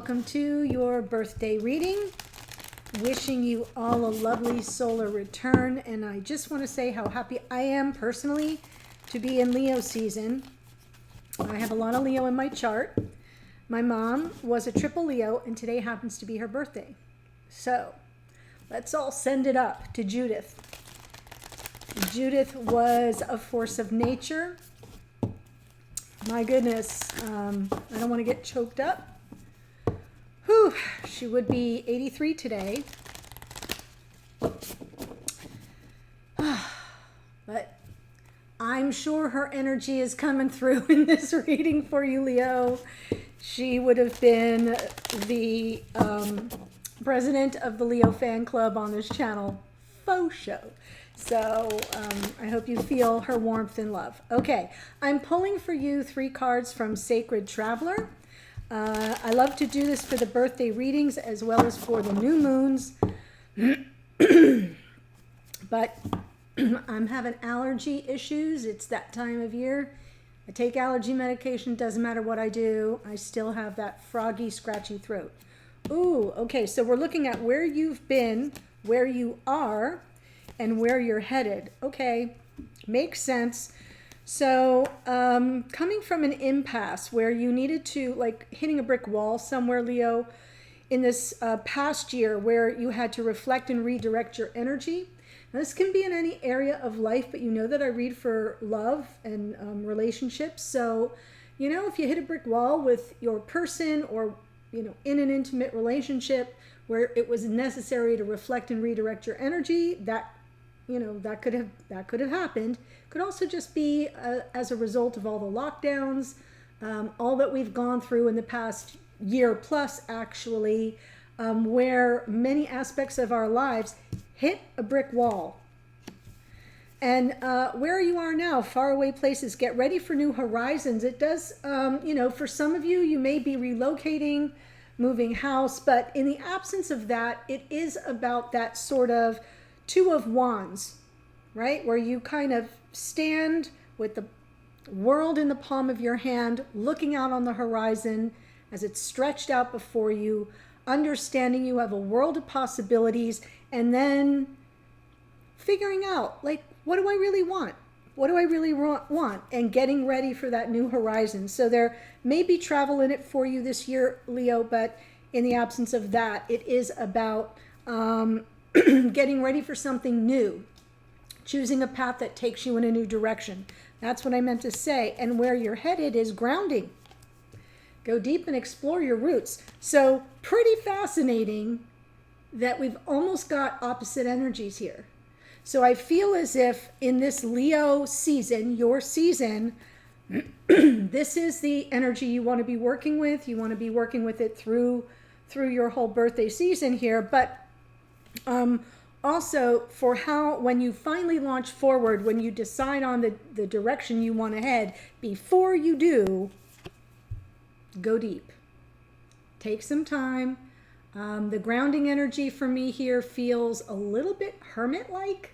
welcome to your birthday reading. Wishing you all a lovely solar return, and I just want to say how happy I am personally to be in Leo season. I have a lot of Leo in my chart. My mom was a triple Leo, and today happens to be her birthday. So let's all send it up to Judith. Judith was a force of nature. My goodness, I don't want to get choked up. Whew, she would be 83 today. But I'm sure her energy is coming through in this reading for you, Leo. She would have been the president of the Leo fan club on this channel, faux show. So I hope you feel her warmth and love. Okay, I'm pulling for you 3 cards from Sacred Traveler. I love to do this for the birthday readings as well as for the new moons. But I'm having allergy issues. It's that time of year. I take allergy medication. Doesn't matter what I do. I still have that froggy, scratchy throat. Ooh, okay. So we're looking at where you've been, where you are, and where you're headed. Okay, makes sense. So coming from an impasse where you needed to, like hitting a brick wall somewhere, Leo, in this past year where you had to reflect and redirect your energy. Now, this can be in any area of life, but you know that I read for love and relationships. So, you know, if you hit a brick wall with your person or, you know, in an intimate relationship where it was necessary to reflect and redirect your energy, that, you know, that could have happened. Could also just be as a result of all the lockdowns, all that we've gone through in the past year plus, actually, where many aspects of our lives hit a brick wall. And where you are now, faraway places, get ready for new horizons. It does, you know, for some of you, you may be relocating, moving house, but in the absence of that, it is about that sort of 2 of Wands, right? Where you kind of stand with the world in the palm of your hand, looking out on the horizon as it's stretched out before you, understanding you have a world of possibilities, and then figuring out, like, what do I really want? What do I really want? And getting ready for that new horizon. So there may be travel in it for you this year, Leo, but in the absence of that, it is about getting ready for something new, choosing a path that takes you in a new direction. That's what I meant to say. And where you're headed is grounding. Go deep and explore your roots. So pretty fascinating that we've almost got opposite energies here. So I feel as if in this Leo season, your season, this is the energy you want to be working with. You want to be working with it through your whole birthday season here. But also for how, when you finally launch forward, when you decide on the direction you want to head, before you do, go deep. Take some time. The grounding energy for me here feels a little bit hermit-like.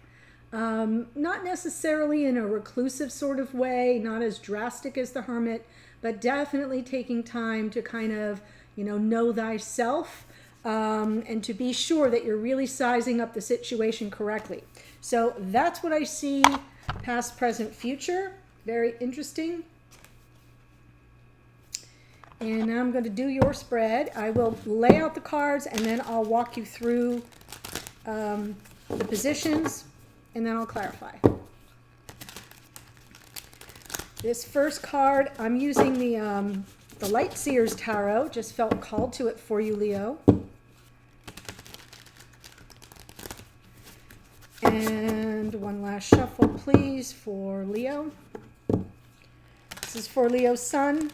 Not necessarily in a reclusive sort of way, not as drastic as the hermit, but definitely taking time to kind of, you know thyself. And to be sure that you're really sizing up the situation correctly. So that's what I see, past, present, future. Very interesting. And now I'm going to do your spread. I will lay out the cards and then I'll walk you through the positions and then I'll clarify. This first card, I'm using the Light Seers Tarot. Just felt called to it for you, Leo. And one last shuffle, please, for Leo. This is for Leo's sun.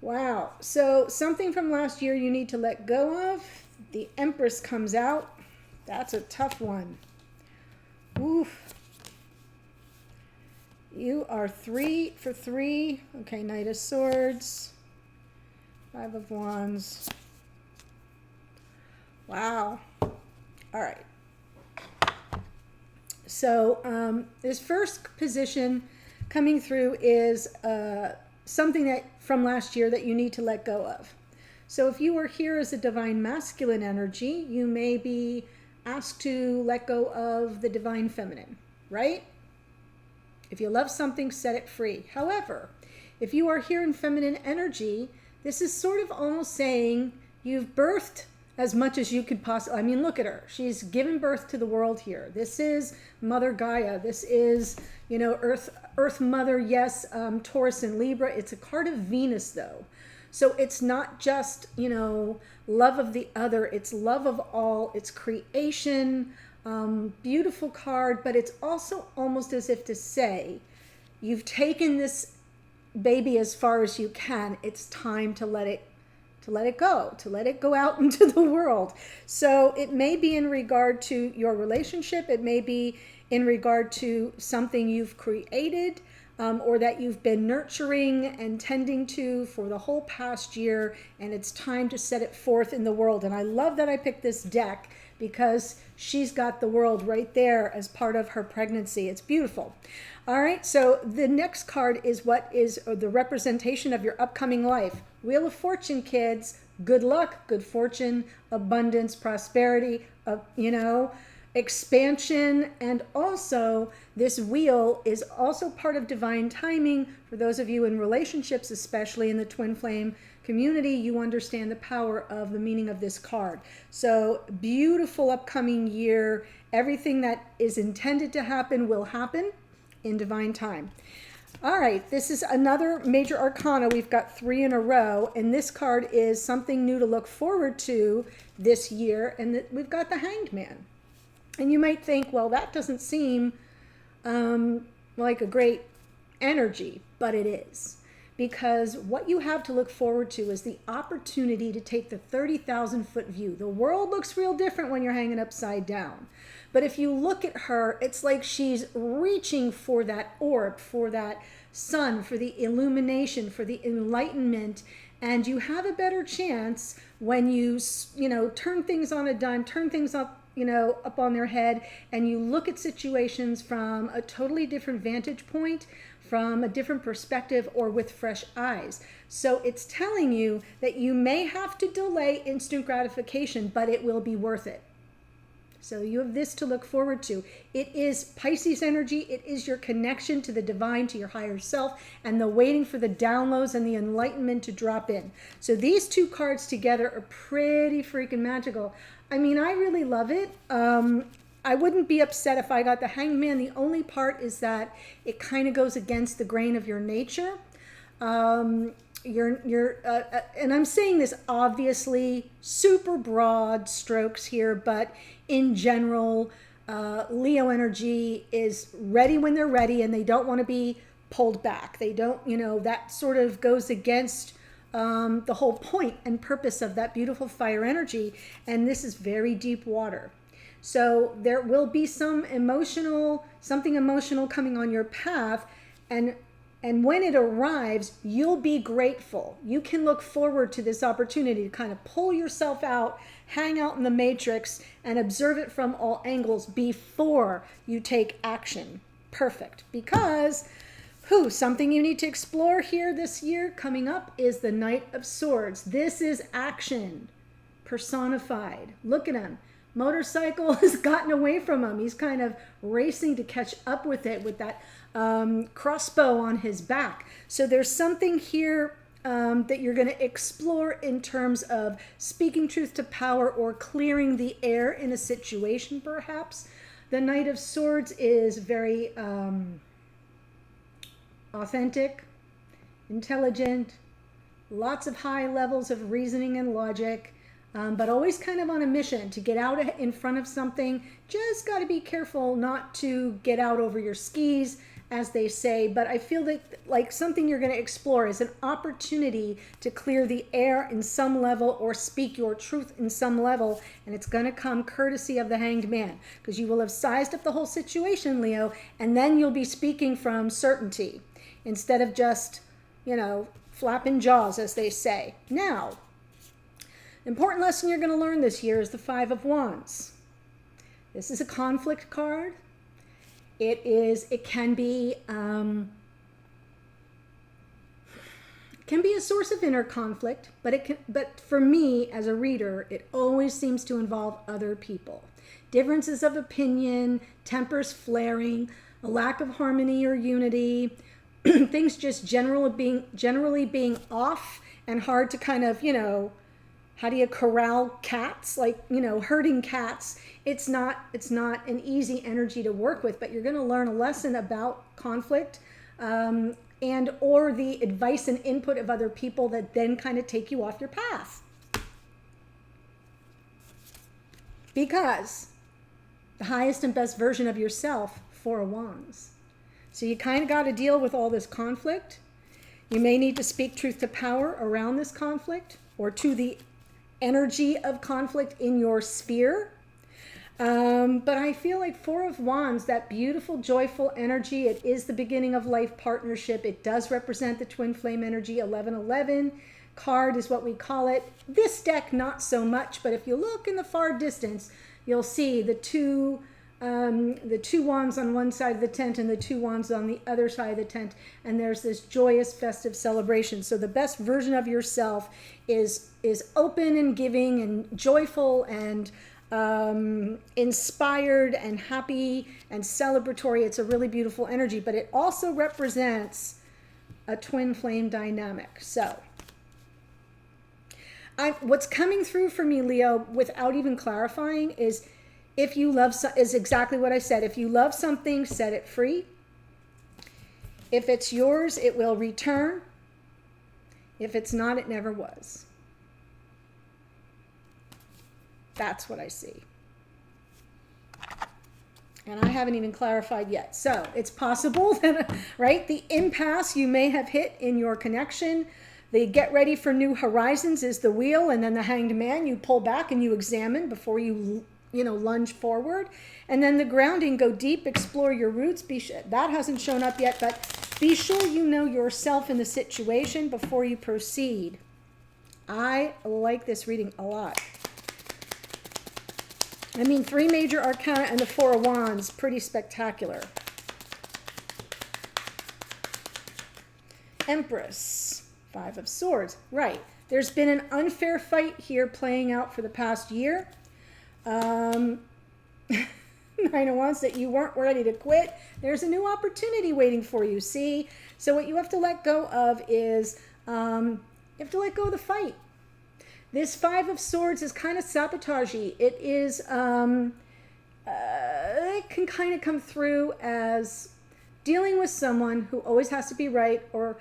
Wow. So something from last year you need to let go of. The Empress comes out. That's a tough one. Oof. You are 3 for 3. Okay, Knight of Swords. 5 of Wands. Wow. All right. So this first position coming through is something that from last year that you need to let go of. So if you are here as a divine masculine energy, you may be asked to let go of the divine feminine, right? If you love something, set it free. However, if you are here in feminine energy, this is sort of almost saying you've birthed as much as you could possibly. I mean, look at her. She's given birth to the world here. This is Mother Gaia. This is, Earth Mother, yes, Taurus and Libra. It's a card of Venus, though. So it's not just, love of the other. It's love of all. It's creation. Beautiful card, but it's also almost as if to say, you've taken this baby as far as you can. It's time to let it go out into the world. So it may be in regard to your relationship. It may be in regard to something you've created, or that you've been nurturing and tending to for the whole past year, and it's time to set it forth in the world. And I love that I picked this deck because she's got the world right there as part of her pregnancy. It's beautiful. All right, so the next card is what is the representation of your upcoming life. Wheel of Fortune, kids. Good luck, good fortune, abundance, prosperity, expansion. And also this wheel is also part of divine timing. For those of you in relationships, especially in the twin flame community, you understand the power of the meaning of this card. So beautiful upcoming year. Everything that is intended to happen will happen in divine time. All right, this is another major arcana. We've got 3 in a row, and this card is something new to look forward to this year, and we've got the Hanged Man. And you might think, well, that doesn't seem like a great energy, but it is. Because what you have to look forward to is the opportunity to take the 30,000-foot view. The world looks real different when you're hanging upside down. But if you look at her, it's like she's reaching for that orb, for that sun, for the illumination, for the enlightenment. And you have a better chance when you turn things on a dime, turn things up, up on their head, and you look at situations from a totally different vantage point, from a different perspective, or with fresh eyes. So it's telling you that you may have to delay instant gratification, but it will be worth it. So you have this to look forward to. It is Pisces energy. It is your connection to the divine, to your higher self, and the waiting for the downloads and the enlightenment to drop in. So these 2 cards together are pretty freaking magical. I mean, I really love it. I wouldn't be upset if I got the Hanged Man. The only part is that it kind of goes against the grain of your nature. And I'm saying this obviously super broad strokes here, but in general, Leo energy is ready when they're ready, and they don't want to be pulled back. They don't, that sort of goes against the whole point and purpose of that beautiful fire energy. And this is very deep water. So there will be something emotional coming on your path, and when it arrives, you'll be grateful. You can look forward to this opportunity to kind of pull yourself out, hang out in the matrix, and observe it from all angles before you take action. Perfect. Because something you need to explore here this year coming up is the Knight of Swords. This is action personified. Look at him. Motorcycle has gotten away from him. He's kind of racing to catch up with it with that crossbow on his back. So there's something here that you're going to explore in terms of speaking truth to power or clearing the air in a situation, perhaps. The Knight of Swords is very authentic, intelligent, lots of high levels of reasoning and logic. But always kind of on a mission to get out in front of something. Just got to be careful not to get out over your skis, as they say. But I feel that like something you're going to explore is an opportunity to clear the air in some level or speak your truth in some level. And it's going to come courtesy of the Hanged Man, because you will have sized up the whole situation, Leo, and then you'll be speaking from certainty instead of just, flapping jaws, as they say. Now, important lesson you're going to learn this year is the 5 of Wands. This is a conflict card. It can be a source of inner conflict, but for me as a reader, it always seems to involve other people. Differences of opinion, tempers flaring, a lack of harmony or unity, things just generally being off and hard to kind of, how do you corral cats? Like, herding cats. It's not an easy energy to work with, but you're going to learn a lesson about conflict, and or the advice and input of other people that then kind of take you off your path. Because the highest and best version of yourself, Four of Wands. So you kind of got to deal with all this conflict. You may need to speak truth to power around this conflict, or to the energy of conflict in your sphere. But I feel like Four of Wands, that beautiful, joyful energy, it is the beginning of life partnership. It does represent the twin flame energy. 1111 card is what we call it. This deck, not so much, but if you look in the far distance, you'll see the two wands on one side of the tent and the two wands on the other side of the tent, and there's this joyous festive celebration. So the best version of yourself is open and giving and joyful and inspired and happy and celebratory. It's a really beautiful energy, but it also represents a twin flame dynamic. So what's coming through for me, Leo, without even clarifying, is if you love, is exactly what I said. If you love something, set it free. If it's yours, it will return. If it's not, it never was. That's what I see. And I haven't even clarified yet. So it's possible that, right, the impasse you may have hit in your connection, the get ready for new horizons is the wheel, and then the hanged man, you pull back and you examine before you lunge forward. And then the grounding, go deep, explore your roots. That hasn't shown up yet, but be sure you know yourself in the situation before you proceed. I like this reading a lot. I mean, 3 major arcana and the Four of Wands, pretty spectacular. Empress, 5 of Swords, right. There's been an unfair fight here playing out for the past year. 9 of Wands, that you weren't ready to quit. There's a new opportunity waiting for you, see? So what you have to let go of is, you have to let go of the fight. This 5 of Swords is kind of sabotagey. It is, it can kind of come through as dealing with someone who always has to be right, or,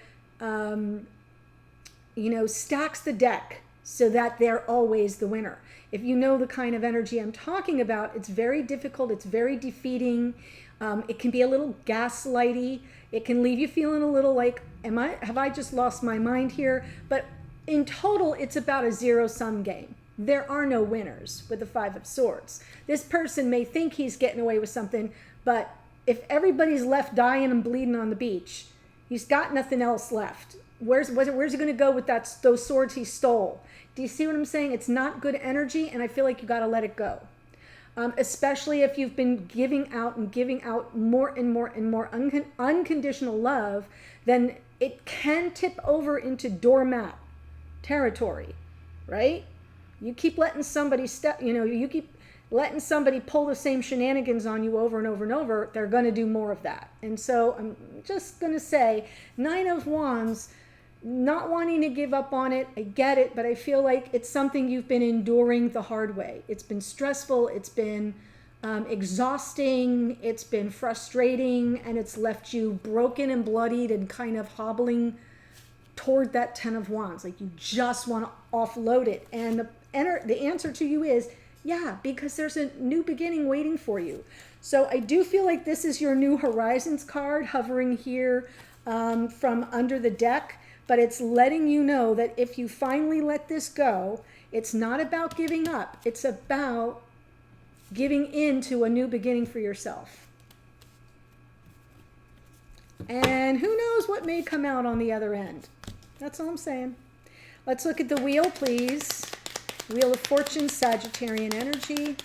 stacks the deck so that they're always the winner. If you know the kind of energy I'm talking about, it's very difficult. It's very defeating. It can be a little gaslighty. It can leave you feeling a little like, have I just lost my mind here? But in total, it's about a zero-sum game. There are no winners with the 5 of Swords. This person may think he's getting away with something, but if everybody's left dying and bleeding on the beach, he's got nothing else left. Where's he going to go with those swords he stole? Do you see what I'm saying? It's not good energy, and I feel like you got to let it go. Especially if you've been giving out more and more and more unconditional love, then it can tip over into doormat territory, right? You keep letting somebody you keep letting somebody pull the same shenanigans on you over and over and over, they're going to do more of that. And so I'm just going to say, 9 of Wands, not wanting to give up on it. I get it, but I feel like it's something you've been enduring the hard way. It's been stressful. It's been exhausting. It's been frustrating, and it's left you broken and bloodied and kind of hobbling toward that 10 of Wands. Like you just want to offload it. And the answer to you is, yeah, because there's a new beginning waiting for you. So I do feel like this is your new horizons card hovering here from under the deck, but it's letting you know that if you finally let this go, it's not about giving up. It's about giving in to a new beginning for yourself. And who knows what may come out on the other end. That's all I'm saying. Let's look at the wheel, please. Wheel of Fortune, Sagittarian energy.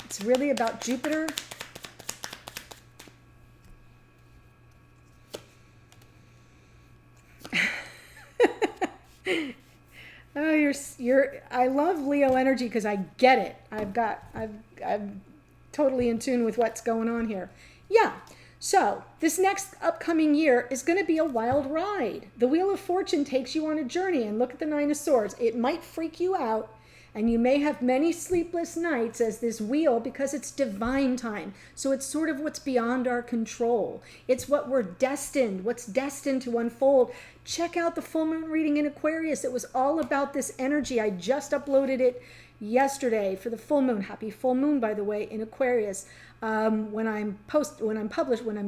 It's really about Jupiter. I love Leo energy because I get it. I'm totally in tune with what's going on here. Yeah. So this next upcoming year is going to be a wild ride. The Wheel of Fortune takes you on a journey, and look at the Nine of Swords. It might freak you out, and you may have many sleepless nights as this wheel, because it's divine time. So it's sort of what's beyond our control. It's what's destined to unfold. Check out the full moon reading in Aquarius. It was all about this energy. I just uploaded it yesterday for the full moon. Happy full moon, by the way, in Aquarius. When I'm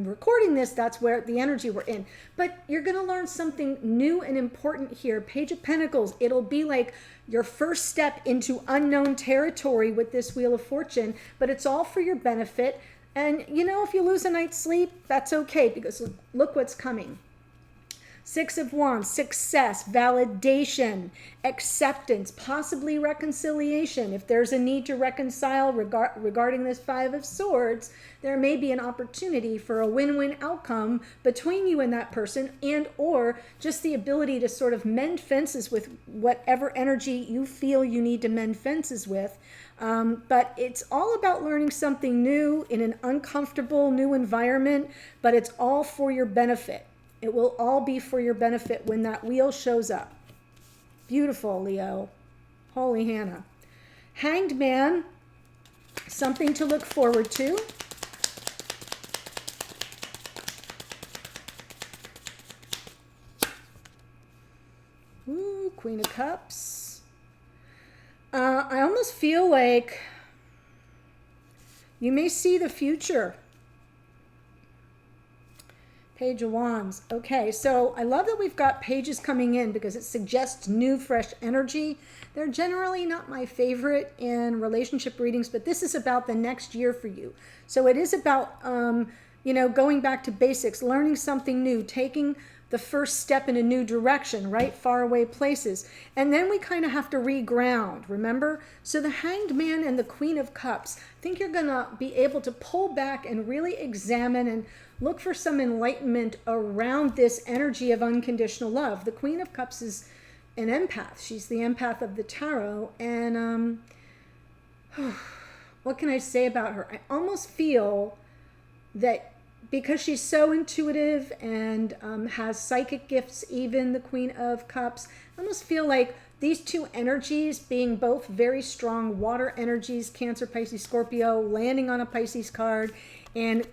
recording this, that's where the energy we're in. But you're going to learn something new and important here. Page of Pentacles. It'll be like your first step into unknown territory with this Wheel of Fortune, but it's all for your benefit. And if you lose a night's sleep, that's okay, because look what's coming. Six of Wands, success, validation, acceptance, possibly reconciliation. If there's a need to reconcile regarding this Five of Swords, there may be an opportunity for a win-win outcome between you and that person, and or just the ability to sort of mend fences with whatever energy you feel you need to mend fences with. But it's all about learning something new in an uncomfortable new environment, but it's all for your benefit. It will all be for your benefit when that wheel shows up. Beautiful, Leo. Holy Hannah. Hanged Man, something to look forward to. Ooh, Queen of Cups. I almost feel like you may see the future. Page of Wands. Okay, so I love that we've got pages coming in because it suggests new, fresh energy. They're generally not my favorite in relationship readings, but this is about the next year for you. So it is about, going back to basics, learning something new, taking the first step in a new direction, right? Far away places. And then we kind of have to reground, remember? So the Hanged Man and the Queen of Cups, I think you're going to be able to pull back and really examine and look for some enlightenment around this energy of unconditional love. The Queen of Cups is an empath. She's the empath of the tarot. And what can I say about her? I almost feel that because she's so intuitive and has psychic gifts, even the Queen of Cups, I almost feel like these two energies, being both very strong water energies, Cancer, Pisces, Scorpio, landing on a Pisces card, and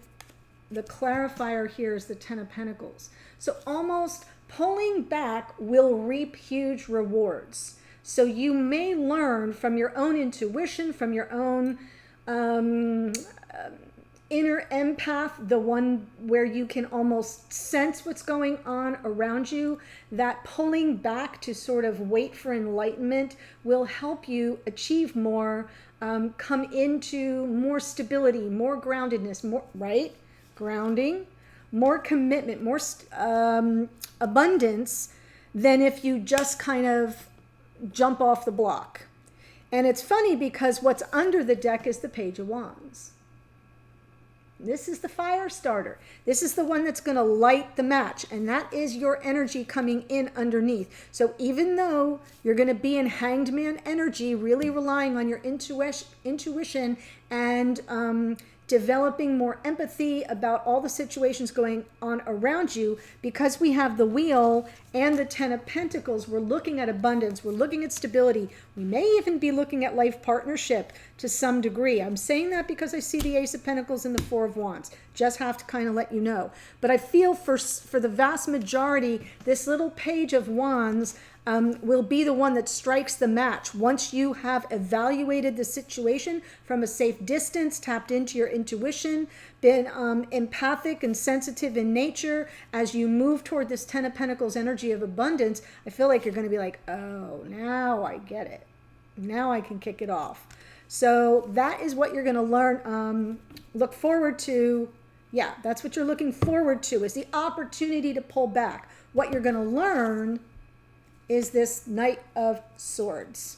the clarifier here is the Ten of Pentacles. So almost pulling back will reap huge rewards. So you may learn from your own intuition, from your own inner empath, the one where you can almost sense what's going on around you, that pulling back to sort of wait for enlightenment will help you achieve more, come into more stability, more groundedness, more, right? Grounding, more commitment, more abundance than if you just kind of jump off the block. And it's funny because what's under the deck is the Page of Wands. This is the fire starter. This is the one that's going to light the match. And that is your energy coming in underneath. So even though you're going to be in Hanged Man energy, really relying on your intuition and developing more empathy about all the situations going on around you, because we have the Wheel and the Ten of Pentacles, we're looking at abundance, we're looking at stability. We may even be looking at life partnership to some degree. I'm saying that because I see the Ace of Pentacles and the Four of Wands. Just have to kind of let you know. But I feel for the vast majority, this little Page of Wands will be the one that strikes the match. Once you have evaluated the situation from a safe distance, tapped into your intuition, been empathic and sensitive in nature, as you move toward this Ten of Pentacles energy of abundance, I feel like you're going to be like, oh, now I get it. Now I can kick it off. So that is what you're going to learn. Look forward to, yeah, that's what you're looking forward to, is the opportunity to pull back. What you're going to learn is this Knight of Swords.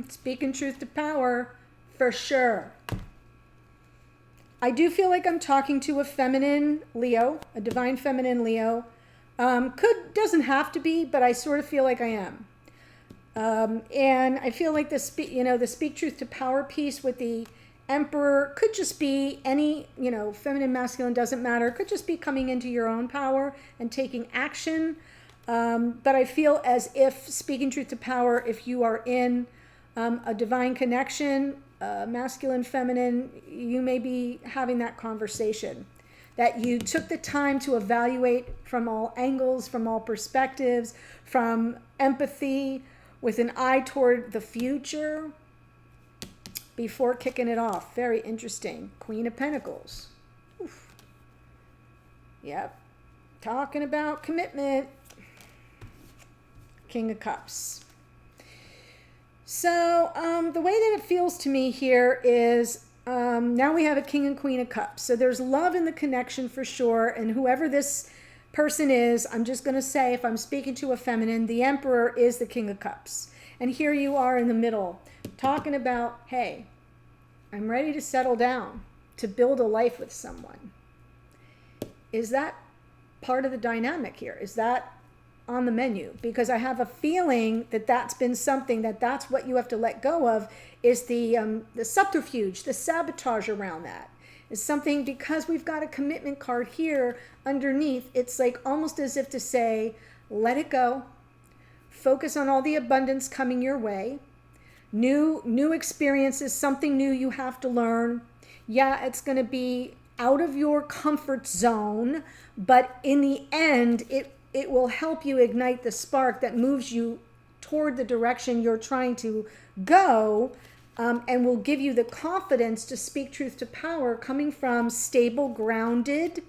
Speaking truth to power, for sure. I do feel like I'm talking to a feminine Leo, a divine feminine Leo. Doesn't have to be, but I sort of feel like I am. And I feel like the speak truth to power piece with the Emperor could just be any, feminine, masculine, doesn't matter. Could just be coming into your own power and taking action. But I feel as if speaking truth to power, if you are in a divine connection, masculine, feminine, you may be having that conversation. That you took the time to evaluate from all angles, from all perspectives, from empathy, with an eye toward the future before kicking it off. Very interesting. Queen of Pentacles. Oof. Yep. Talking about commitment. King of Cups. So the way that it feels to me here is now we have a King and Queen of Cups. So there's love in the connection for sure. And whoever this person is, I'm just going to say, if I'm speaking to a feminine, the Emperor is the King of Cups. And here you are in the middle talking about, hey, I'm ready to settle down, to build a life with someone. Is that part of the dynamic here? Is that on the menu? Because I have a feeling that that's been something that's what you have to let go of, is the subterfuge, the sabotage around that. Is something, because we've got a commitment card here underneath, it's like almost as if to say, let it go, focus on all the abundance coming your way, new experiences, something new you have to learn. Yeah, it's going to be out of your comfort zone, but in the end, it will help you ignite the spark that moves you toward the direction you're trying to go. And will give you the confidence to speak truth to power coming from stable, grounded,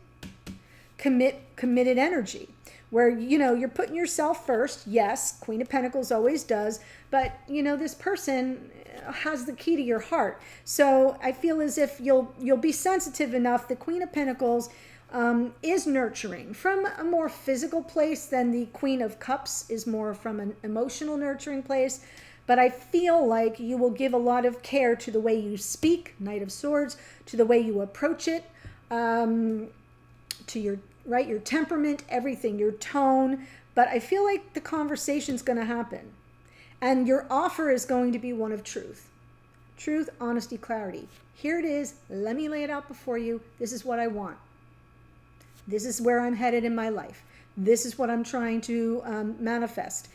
committed energy. Where, you're putting yourself first. Yes, Queen of Pentacles always does. But, this person has the key to your heart. So I feel as if you'll be sensitive enough. The Queen of Pentacles is nurturing from a more physical place than the Queen of Cups is more from an emotional nurturing place. But I feel like you will give a lot of care to the way you speak, Knight of Swords, to the way you approach it, to your temperament, everything, your tone. But I feel like the conversation's going to happen. And your offer is going to be one of truth. Truth, honesty, clarity. Here it is. Let me lay it out before you. This is what I want. This is where I'm headed in my life. This is what I'm trying to manifest.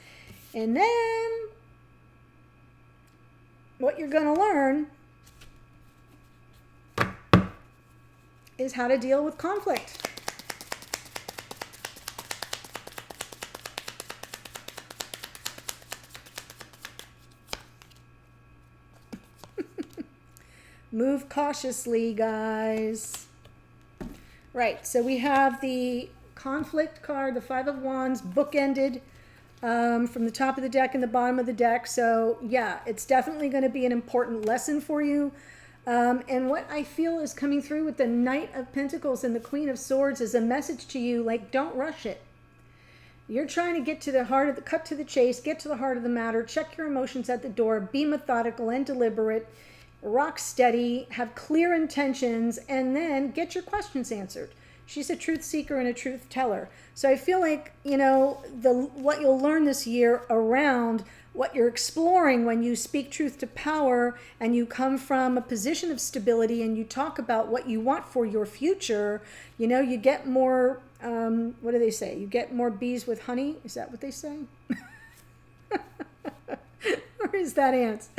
And then what you're going to learn is how to deal with conflict. Move cautiously, guys. Right, so we have the conflict card, the Five of Wands, bookended from the top of the deck and the bottom of the deck. So yeah, it's definitely going to be an important lesson for you. And what I feel is coming through with the Knight of Pentacles and the Queen of Swords is a message to you, like, don't rush it. You're trying to get to the heart of the, cut to the chase, get to the heart of the matter, check your emotions at the door, be methodical and deliberate, rock steady, have clear intentions, and then get your questions answered. She's a truth seeker and a truth teller. So I feel like, what you'll learn this year around what you're exploring when you speak truth to power and you come from a position of stability and you talk about what you want for your future, you get more, what do they say? You get more bees with honey? Is that what they say? Or is that ants?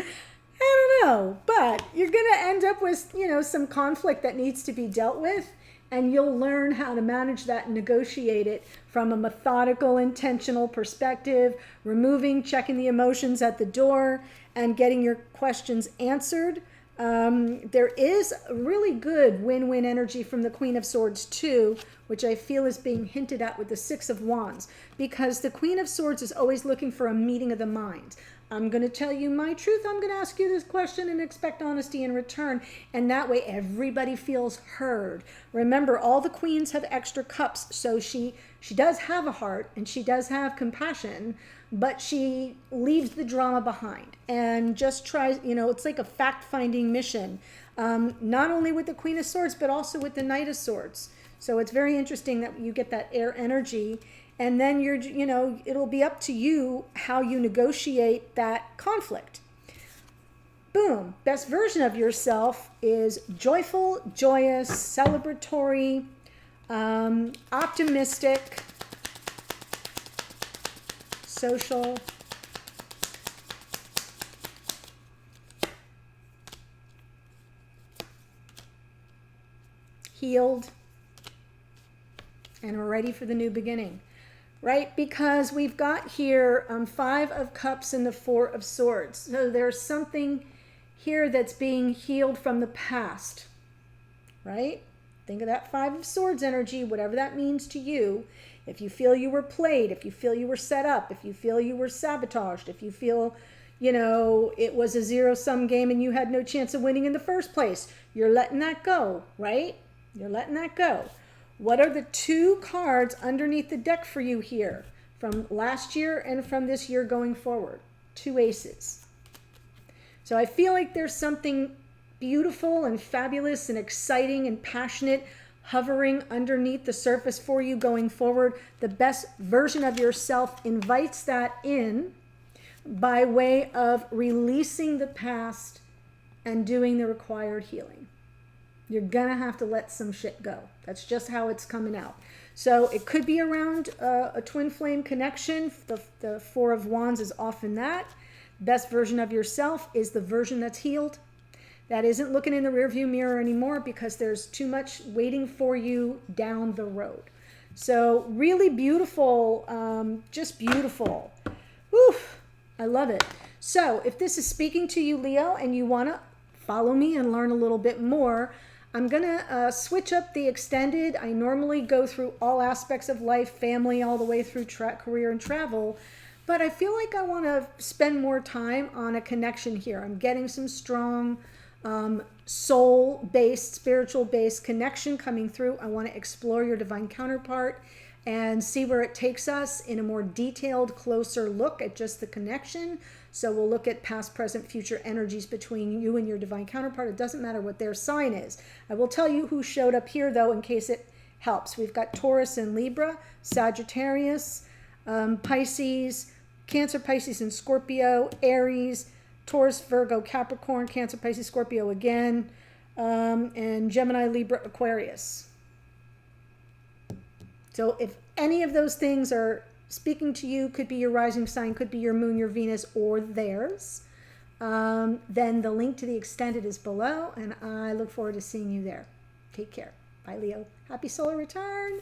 I don't know, but you're going to end up with, some conflict that needs to be dealt with, and you'll learn how to manage that and negotiate it from a methodical, intentional perspective, checking the emotions at the door, and getting your questions answered. There is really good win-win energy from the Queen of Swords too, which I feel is being hinted at with the Six of Wands, because the Queen of Swords is always looking for a meeting of the minds. I'm going to tell you my truth. I'm going to ask you this question and expect honesty in return. And that way everybody feels heard. Remember, all the queens have extra cups. So she does have a heart and she does have compassion, but she leaves the drama behind and just tries, it's like a fact-finding mission. Not only with the Queen of Swords, but also with the Knight of Swords. So it's very interesting that you get that air energy. And then it'll be up to you how you negotiate that conflict. Boom. Best version of yourself is joyful, joyous, celebratory, optimistic, social, healed, and we're ready for the new beginning. Right? Because we've got here 5 of Cups and the 4 of Swords. So there's something here that's being healed from the past. Right? Think of that 5 of Swords energy, whatever that means to you. If you feel you were played, if you feel you were set up, if you feel you were sabotaged, if you feel, it was a zero-sum game and you had no chance of winning in the first place, you're letting that go, right? You're letting that go. What are the 2 cards underneath the deck for you here from last year and from this year going forward? 2 aces. So I feel like there's something beautiful and fabulous and exciting and passionate hovering underneath the surface for you going forward. The best version of yourself invites that in by way of releasing the past and doing the required healing. You're going to have to let some shit go. That's just how it's coming out. So it could be around a twin flame connection. The 4 of Wands is often that. Best version of yourself is the version that's healed. That isn't looking in the rearview mirror anymore because there's too much waiting for you down the road. So really beautiful, just beautiful. Whew, I love it. So if this is speaking to you, Leo, and you want to follow me and learn a little bit more, I'm going to switch up the extended. I normally go through all aspects of life, family, all the way through career and travel. But I feel like I want to spend more time on a connection here. I'm getting some strong soul-based, spiritual-based connection coming through. I want to explore your divine counterpart and see where it takes us in a more detailed, closer look at just the connection. So we'll look at past, present, future energies between you and your divine counterpart. It doesn't matter what their sign is. I will tell you who showed up here, though, in case it helps. We've got Taurus and Libra, Sagittarius, Pisces, Cancer, Pisces, and Scorpio, Aries, Taurus, Virgo, Capricorn, Cancer, Pisces, Scorpio again, and Gemini, Libra, Aquarius. So if any of those things are speaking to you, could be your rising sign, could be your moon, your Venus, or theirs, then the link to the extended is below, and I look forward to seeing you there. Take care. Bye, Leo. Happy solar return.